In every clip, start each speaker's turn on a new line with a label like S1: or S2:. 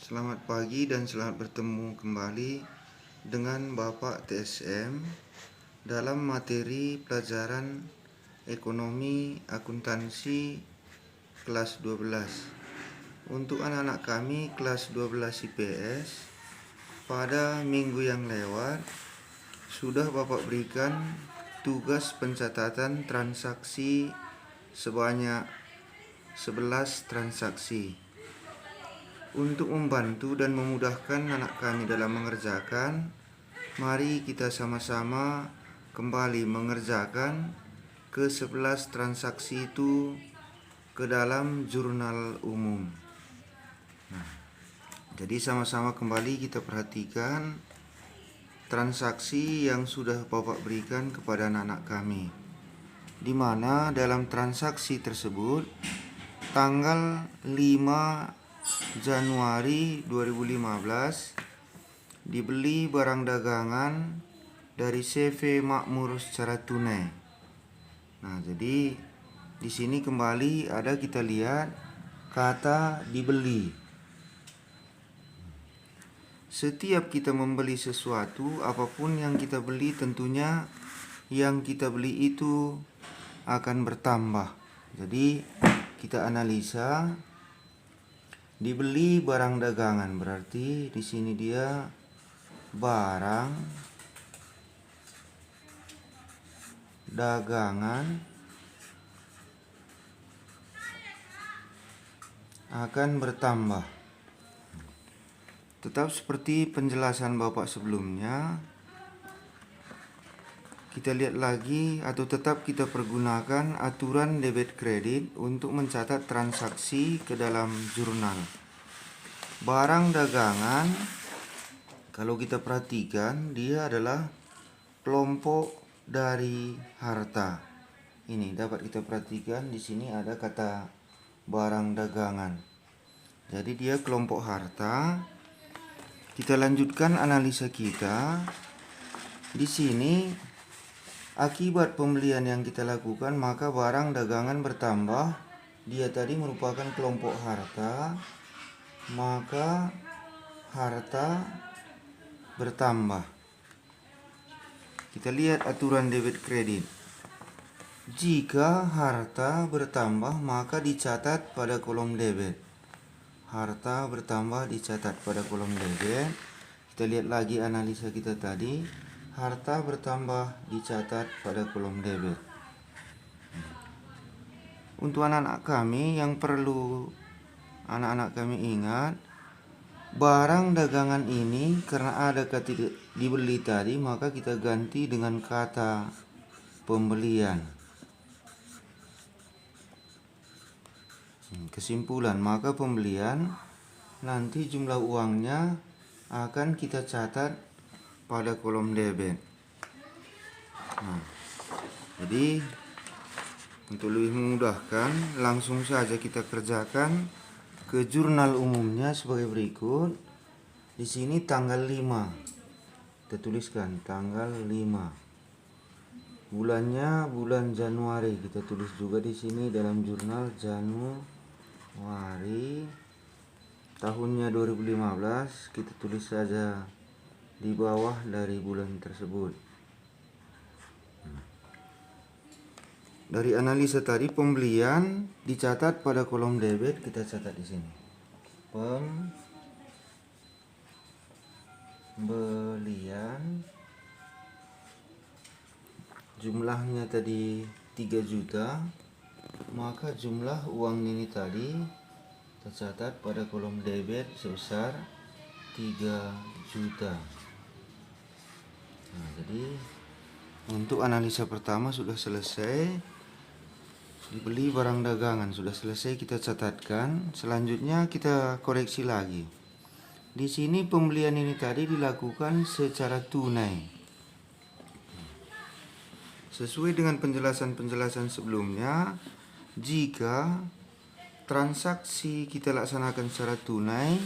S1: Selamat pagi dan selamat bertemu kembali dengan Bapak TSM dalam materi pelajaran Ekonomi Akuntansi kelas 12. Untuk anak-anak kami kelas 12 IPS, pada minggu yang lewat sudah Bapak berikan tugas pencatatan transaksi sebanyak 11 transaksi. Untuk membantu dan memudahkan anak kami dalam mengerjakan, mari kita sama-sama kembali mengerjakan ke-11 transaksi itu ke dalam jurnal umum. Jadi sama-sama kembali kita perhatikan transaksi yang sudah Bapak berikan kepada anak-anak kami, di mana dalam transaksi tersebut tanggal 5 Januari 2015 dibeli barang dagangan dari CV Makmur secara tunai. Nah, jadi di sini kembali ada kita lihat kata dibeli. Setiap kita membeli sesuatu, apapun yang kita beli, tentunya yang kita beli itu akan bertambah. Jadi kita analisa. Dibeli barang dagangan berarti di sini dia barang dagangan akan bertambah. Tetap seperti penjelasan Bapak sebelumnya, kita lihat lagi atau tetap kita pergunakan aturan debit kredit untuk mencatat transaksi ke dalam jurnal. Barang dagangan, kalau kita perhatikan, dia adalah kelompok dari harta. Ini dapat kita perhatikan di sini ada kata barang dagangan. Jadi dia kelompok harta. Kita lanjutkan analisa kita. Di sini akibat pembelian yang kita lakukan, maka barang dagangan bertambah. Dia tadi merupakan kelompok harta, maka harta bertambah. Kita lihat aturan debit kredit. Jika harta bertambah, maka dicatat pada kolom debit. Harta bertambah dicatat pada kolom debit. Kita lihat lagi analisa kita tadi. Harta bertambah dicatat pada kolom debit. Untuk anak-anak kami yang perlu anak-anak kami ingat, barang dagangan ini karena ada kata dibeli tadi, maka kita ganti dengan kata pembelian. Kesimpulan, maka pembelian nanti jumlah uangnya akan kita catat pada kolom debit. Nah, jadi untuk lebih memudahkan, langsung saja kita kerjakan ke jurnal umumnya sebagai berikut. Di sini tanggal 5. Kita tuliskan tanggal 5. Bulannya bulan Januari. Kita tulis juga di sini dalam jurnal Januari. Tahunnya 2015. Kita tulis saja di bawah dari bulan tersebut. Dari analisa tadi, pembelian dicatat pada kolom debit, kita catat di sini. Pembelian jumlahnya tadi 3 juta, maka jumlah uang ini tadi tercatat pada kolom debit sebesar 3 juta. Nah, jadi untuk analisa pertama sudah selesai. Dibeli barang dagangan sudah selesai kita catatkan. Selanjutnya kita koreksi lagi. Di sini pembelian ini tadi dilakukan secara tunai. Sesuai dengan penjelasan-penjelasan sebelumnya, jika transaksi kita laksanakan secara tunai,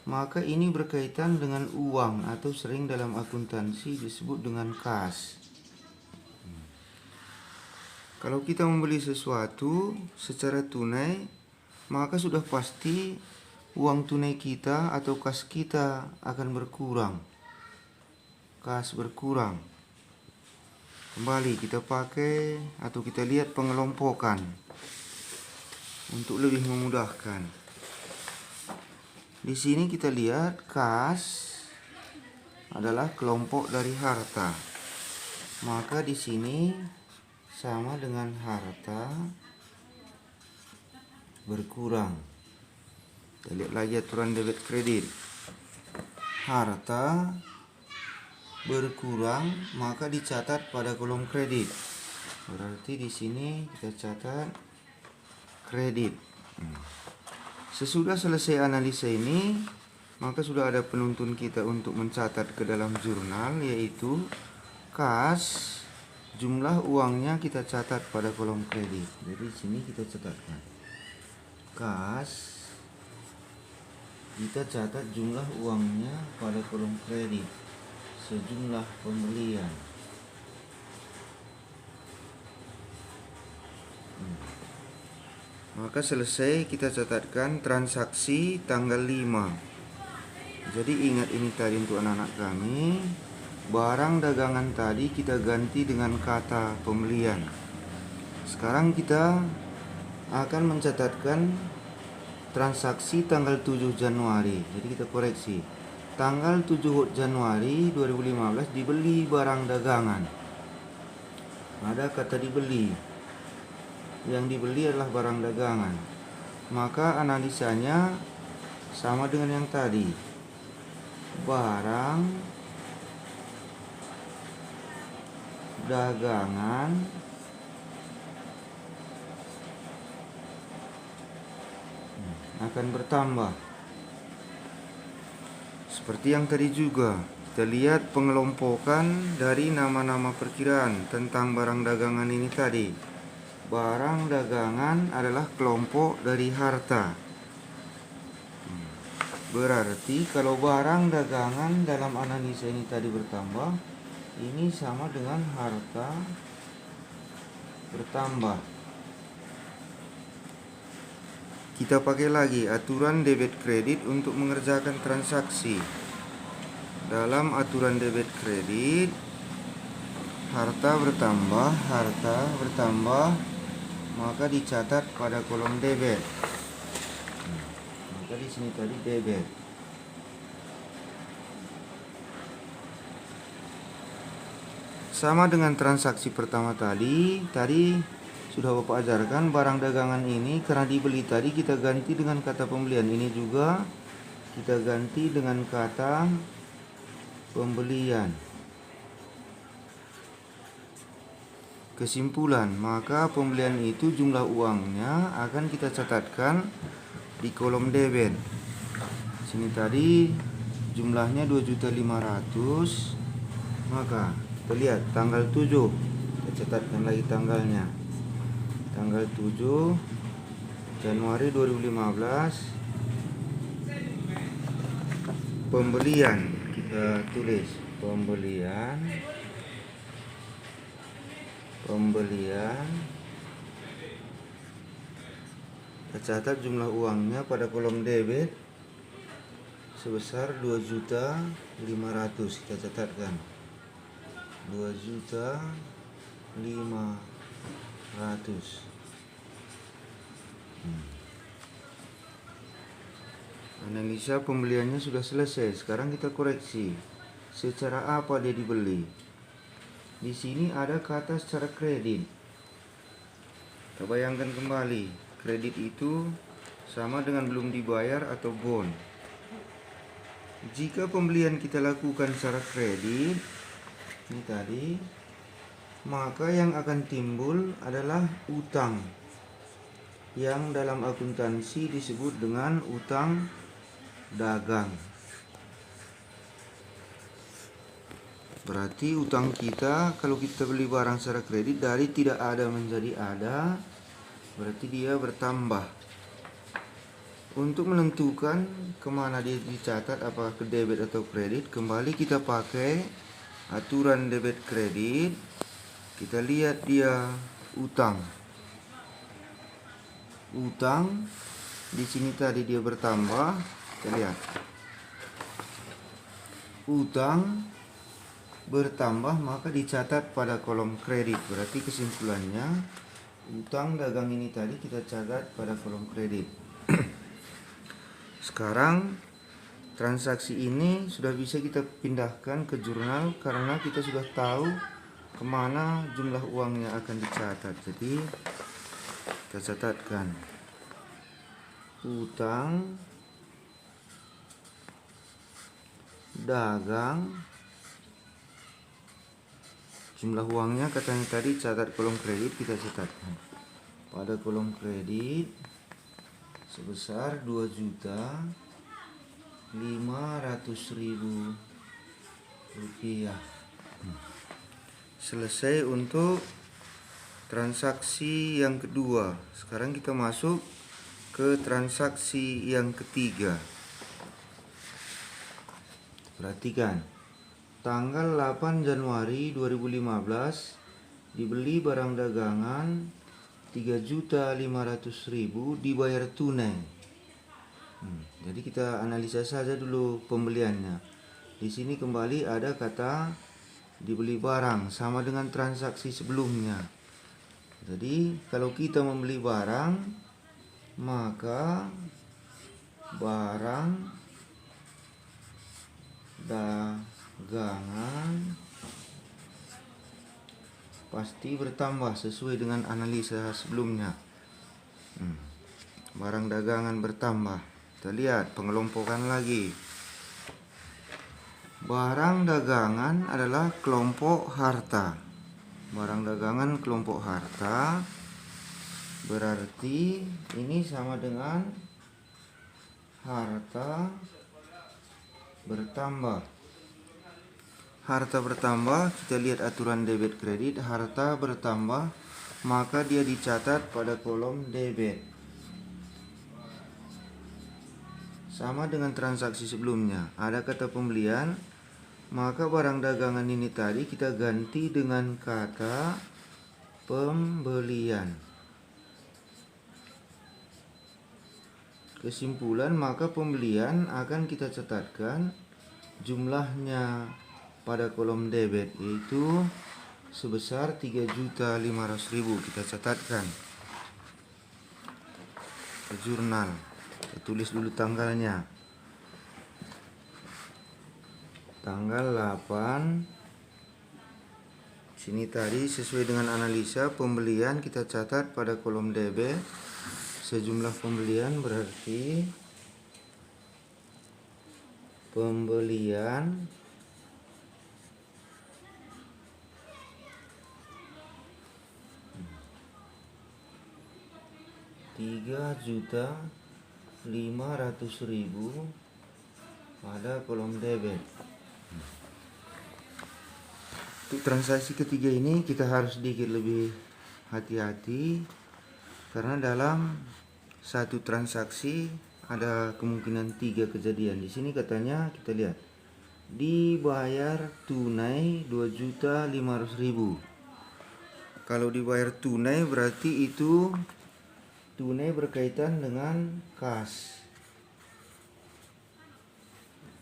S1: maka ini berkaitan dengan uang atau sering dalam akuntansi disebut dengan kas. Kalau kita membeli sesuatu secara tunai, maka sudah pasti uang tunai kita atau kas kita akan berkurang. Kas berkurang. Kembali kita pakai atau kita lihat pengelompokan untuk lebih memudahkan. Di sini kita lihat kas adalah kelompok dari harta. Maka di sini sama dengan harta berkurang. Kita lihat lagi aturan debit kredit. Harta berkurang maka dicatat pada kolom kredit. Berarti di sini kita catat kredit. Sesudah selesai analisa ini, maka sudah ada penuntun kita untuk mencatat ke dalam jurnal, yaitu kas, jumlah uangnya kita catat pada kolom kredit. Jadi di sini kita catatkan kas, kita catat jumlah uangnya pada kolom kredit, sejumlah pembelian. Maka selesai kita catatkan transaksi tanggal 5. Jadi ingat ini tadi untuk anak-anak kami, barang dagangan tadi kita ganti dengan kata pembelian. Sekarang kita akan mencatatkan transaksi tanggal 7 Januari. Jadi kita koreksi. Tanggal 7 Januari 2015 dibeli barang dagangan. Ada kata dibeli. Yang dibeli adalah barang dagangan. Maka analisanya sama dengan yang tadi. Barang dagangan akan bertambah. Seperti yang tadi juga, kita lihat pengelompokan dari nama-nama perkiraan tentang barang dagangan ini tadi. Barang dagangan adalah kelompok dari harta. Berarti kalau barang dagangan dalam analisa ini tadi bertambah, ini sama dengan harta bertambah. Kita pakai lagi aturan debit kredit untuk mengerjakan transaksi. Dalam aturan debit kredit, harta bertambah, maka dicatat pada kolom debit. Maka di sini tadi debit. Sama dengan transaksi pertama tadi sudah Bapak ajarkan, barang dagangan ini karena dibeli tadi kita ganti dengan kata pembelian. Ini juga kita ganti dengan kata pembelian. Kesimpulan, maka pembelian itu jumlah uangnya akan kita catatkan di kolom debit. Sini tadi jumlahnya 2.500.000. Maka kita lihat tanggal 7. Kita catatkan lagi tanggalnya. Tanggal 7 Januari 2015, pembelian, kita tulis pembelian, kita catat jumlah uangnya pada kolom debit sebesar 2.500.000. Kita catatkan 2.500.000. Analisa pembeliannya sudah selesai. Sekarang kita koreksi. Secara apa dia dibeli? Di sini ada kata secara kredit. Kita bayangkan kembali, kredit itu sama dengan belum dibayar atau bond. Jika pembelian kita lakukan secara kredit, ini tadi, maka yang akan timbul adalah utang, yang dalam akuntansi disebut dengan utang dagang. Berarti utang kita kalau kita beli barang secara kredit dari tidak ada menjadi ada, berarti dia bertambah. Untuk menentukan kemana dia dicatat, apakah ke debit atau kredit, kembali kita pakai aturan debit kredit. Kita lihat dia utang. Di sini tadi dia bertambah, kita lihat. Utang bertambah maka dicatat pada kolom kredit. Berarti kesimpulannya utang dagang ini tadi kita catat pada kolom kredit. Sekarang transaksi ini sudah bisa kita pindahkan ke jurnal karena kita sudah tahu kemana jumlah uangnya akan dicatat. Jadi kita catatkan utang dagang, jumlah uangnya katanya tadi catat kolom kredit, kita catatkan pada kolom kredit sebesar 2.500.000 rupiah. Selesai untuk transaksi yang kedua. Sekarang kita masuk ke transaksi yang ketiga. Perhatikan, tanggal 8 Januari 2015 dibeli barang dagangan 3.500.000, dibayar tunai. Jadi kita analisa saja dulu pembeliannya. Di sini kembali ada kata dibeli barang sama dengan transaksi sebelumnya. Jadi kalau kita membeli barang, maka barang dagangan pasti bertambah sesuai dengan analisa sebelumnya. Barang dagangan bertambah. Kita lihat pengelompokan lagi. Barang dagangan adalah kelompok harta. Barang dagangan kelompok harta berarti ini sama dengan harta bertambah. Harta bertambah, kita lihat aturan debit kredit. Harta bertambah maka dia dicatat pada kolom debit. Sama dengan transaksi sebelumnya, ada kata pembelian, maka barang dagangan ini tadi kita ganti dengan kata pembelian. Kesimpulan, maka pembelian akan kita catatkan jumlahnya pada kolom debit, yaitu sebesar 3.500.000. Kita catatkan ke jurnal. Kita tulis dulu tanggalnya. Tanggal 8. Sini tadi sesuai dengan analisa pembelian kita catat pada kolom debit. Sejumlah pembelian berarti pembelian Rp3.500.000 pada kolom debit. Untuk transaksi ketiga ini kita harus sedikit lebih hati-hati karena dalam satu transaksi ada kemungkinan 3 kejadian. Di sini katanya kita lihat dibayar tunai 2.500.000. Kalau dibayar tunai berarti itu tunai berkaitan dengan kas.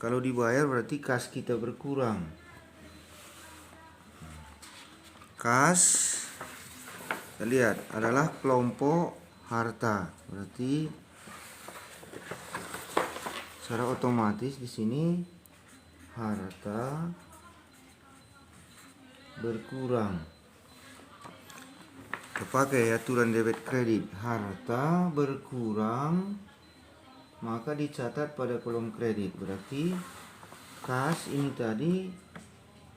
S1: Kalau dibayar berarti kas kita berkurang. Kas, kita lihat adalah kelompok harta. Berarti secara otomatis di sini harta berkurang. Pakai aturan debit kredit, harta berkurang maka dicatat pada kolom kredit. Berarti kas ini tadi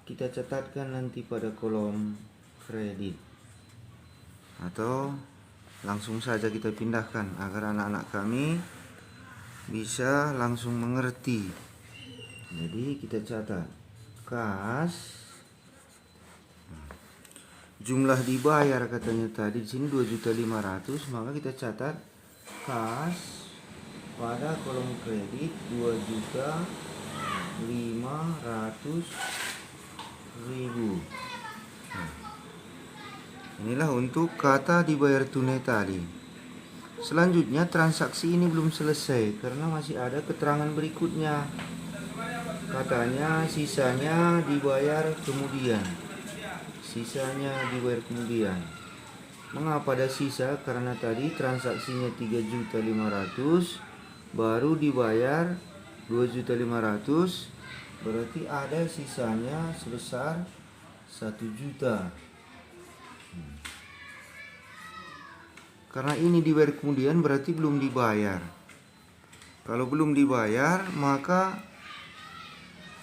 S1: kita catatkan nanti pada kolom kredit, atau langsung saja kita pindahkan agar anak-anak kami bisa langsung mengerti. Jadi kita catat kas, jumlah dibayar katanya tadi di sini 2.500.000, maka kita catat kas pada kolom kredit 2.500.000. Inilah untuk kata dibayar tunai tadi. Selanjutnya transaksi ini belum selesai karena masih ada keterangan berikutnya. Katanya sisanya dibayar kemudian. Sisanya dibayar kemudian. Mengapa ada sisa? Karena tadi transaksinya 3.500.000 baru dibayar 2.500.000, berarti ada sisanya sebesar 1 juta. Karena ini dibayar kemudian berarti belum dibayar. Kalau belum dibayar maka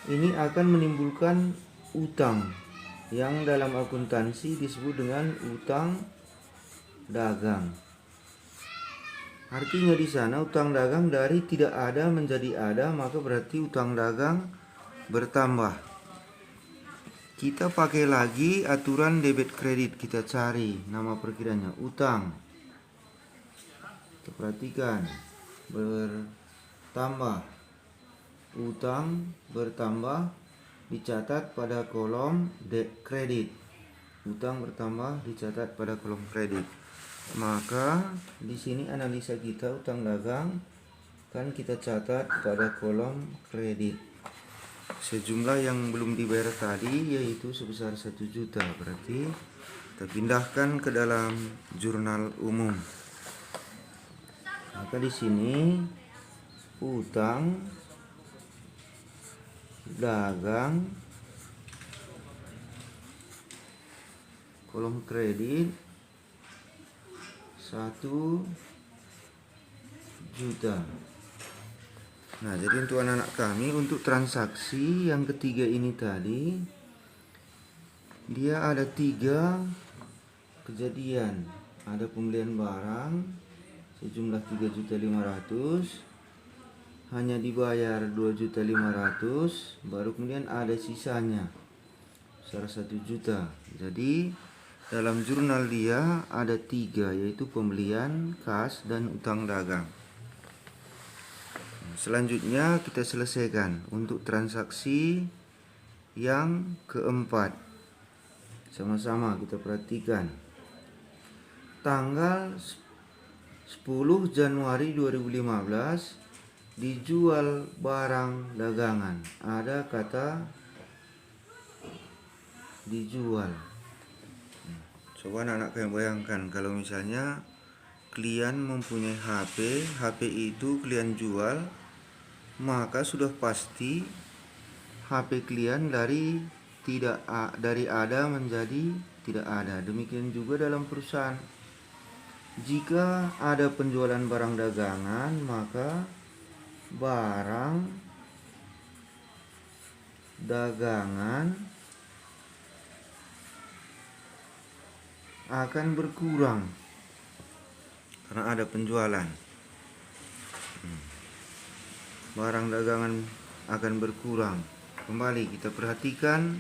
S1: ini akan menimbulkan utang yang dalam akuntansi disebut dengan utang dagang. Artinya di sana utang dagang dari tidak ada menjadi ada, maka berarti utang dagang bertambah. Kita pakai lagi aturan debit kredit, kita cari nama perkiraannya utang. Kita perhatikan bertambah, utang bertambah dicatat pada kolom kredit. Utang bertambah dicatat pada kolom kredit. Maka di sini analisa kita utang dagang kan kita catat pada kolom kredit. Sejumlah yang belum dibayar tadi yaitu sebesar 1 juta, berarti kita pindahkan ke dalam jurnal umum. Maka di sini utang dagang kolom kredit 1 juta. Nah, jadi untuk anak-anak kami, untuk transaksi yang ketiga ini tadi, dia ada 3 kejadian. Ada pembelian barang sejumlah 3.500.000, hanya dibayar 2.500.000, baru kemudian ada sisanya sebesar 1 juta. Jadi dalam jurnal dia ada 3, yaitu pembelian, kas, dan utang dagang. Selanjutnya kita selesaikan untuk transaksi yang keempat. Sama-sama kita perhatikan. Tanggal 10 Januari 2015 dijual barang dagangan. Ada kata dijual. Coba anak-anak kalian bayangkan kalau misalnya kalian mempunyai HP itu kalian jual, maka sudah pasti HP kalian dari ada menjadi tidak ada. Demikian juga dalam perusahaan. Jika ada penjualan barang dagangan, maka barang dagangan akan berkurang karena ada penjualan. Barang dagangan akan berkurang. Kembali kita perhatikan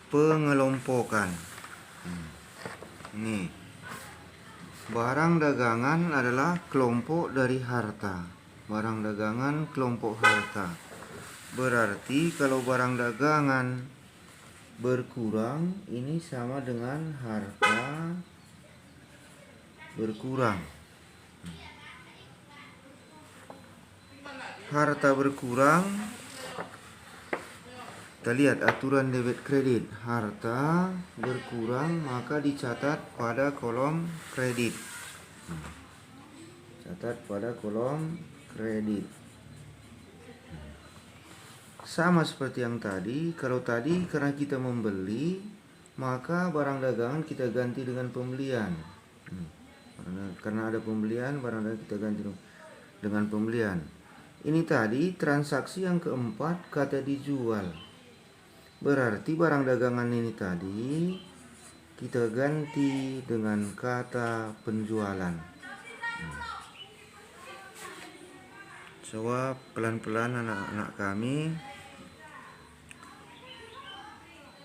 S1: pengelompokan. Ini barang dagangan adalah kelompok dari harta. Barang dagangan kelompok harta. Berarti kalau barang dagangan berkurang, ini sama dengan harta berkurang. Harta berkurang, kita lihat aturan debit kredit. Harta berkurang maka dicatat pada kolom kredit. Catat pada kolom kredit. Sama seperti yang tadi. Kalau tadi karena kita membeli, maka barang dagangan kita ganti dengan pembelian. Karena ada pembelian, barang dagangan kita ganti dengan pembelian. Ini tadi transaksi yang keempat, kata dijual. Berarti barang dagangan ini tadi kita ganti dengan kata penjualan. Coba pelan-pelan anak-anak kami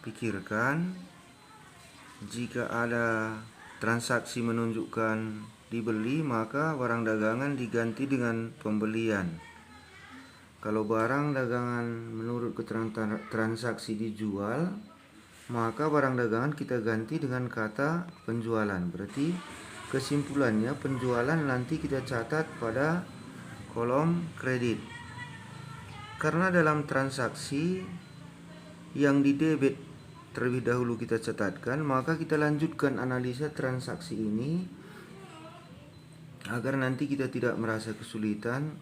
S1: pikirkan, jika ada transaksi menunjukkan dibeli, maka barang dagangan diganti dengan pembelian. Kalau barang dagangan menurut keterangan transaksi dijual, maka barang dagangan kita ganti dengan kata penjualan. Berarti kesimpulannya penjualan nanti kita catat pada kolom kredit. Karena dalam transaksi yang di debit terlebih dahulu kita catatkan, maka kita lanjutkan analisa transaksi ini agar nanti kita tidak merasa kesulitan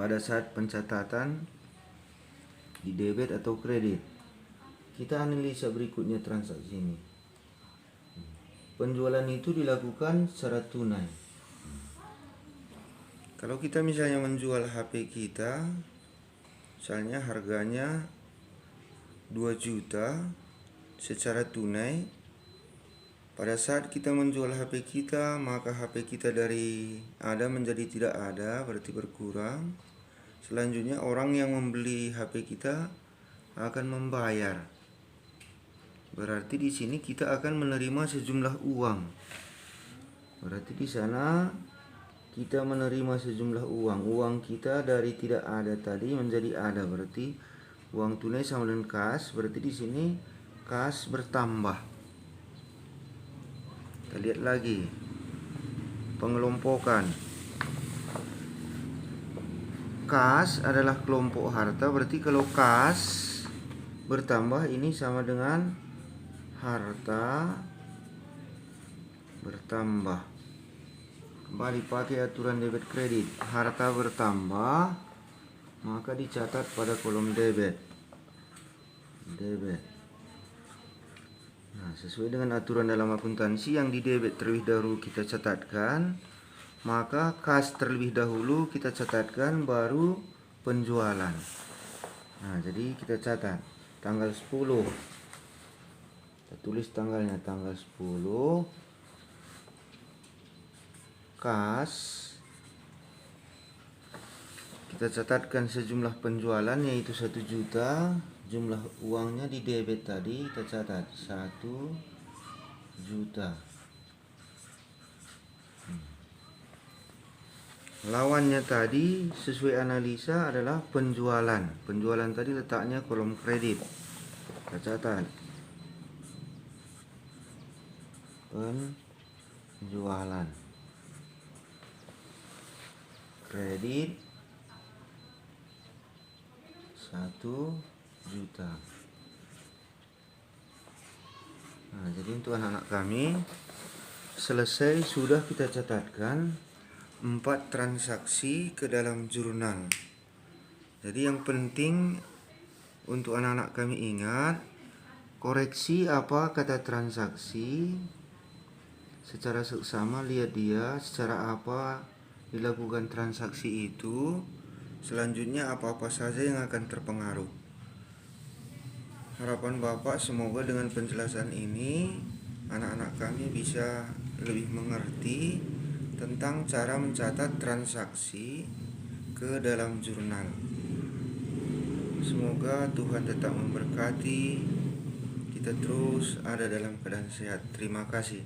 S1: pada saat pencatatan di debit atau kredit. Kita analisa berikutnya transaksi ini. Penjualan itu dilakukan secara tunai. Kalau kita misalnya menjual HP kita, misalnya harganya 2 juta secara tunai, pada saat kita menjual HP kita, maka HP kita dari ada menjadi tidak ada, berarti berkurang. Selanjutnya orang yang membeli HP kita akan membayar. Berarti di sini kita akan menerima sejumlah uang. Berarti di sana kita menerima sejumlah uang. Uang kita dari tidak ada tadi menjadi ada. Berarti uang tunai sama dengan kas. Berarti di sini kas bertambah. Kita lihat lagi pengelompokan. Kas adalah kelompok harta. Berarti kalau kas bertambah ini sama dengan harta bertambah. Kembali pakai aturan debit kredit. Harta bertambah, maka dicatat pada kolom debit. Nah, sesuai dengan aturan dalam akuntansi, yang di debit terlebih dahulu kita catatkan, maka kas terlebih dahulu kita catatkan, baru penjualan. Nah, jadi kita catat tanggal 10. Kita tulis tanggalnya, tanggal 10. Kas kita catatkan sejumlah penjualan yaitu 1 juta. Jumlah uangnya di debit tadi kita catat 1 juta. Lawannya tadi sesuai analisa adalah penjualan. Penjualan tadi letaknya kolom kredit. Kita catat penjualan kredit 1 juta. Nah, jadi untuk anak-anak kami selesai, sudah kita catatkan 4 transaksi ke dalam jurnal. Jadi yang penting untuk anak-anak kami ingat, koreksi apa kata transaksi secara seksama, lihat dia secara apa dilakukan transaksi itu, selanjutnya apa-apa saja yang akan terpengaruh. Harapan Bapak semoga dengan penjelasan ini anak-anak kami bisa lebih mengerti tentang cara mencatat transaksi ke dalam jurnal. Semoga Tuhan tetap memberkati kita, terus ada dalam keadaan sehat. Terima kasih.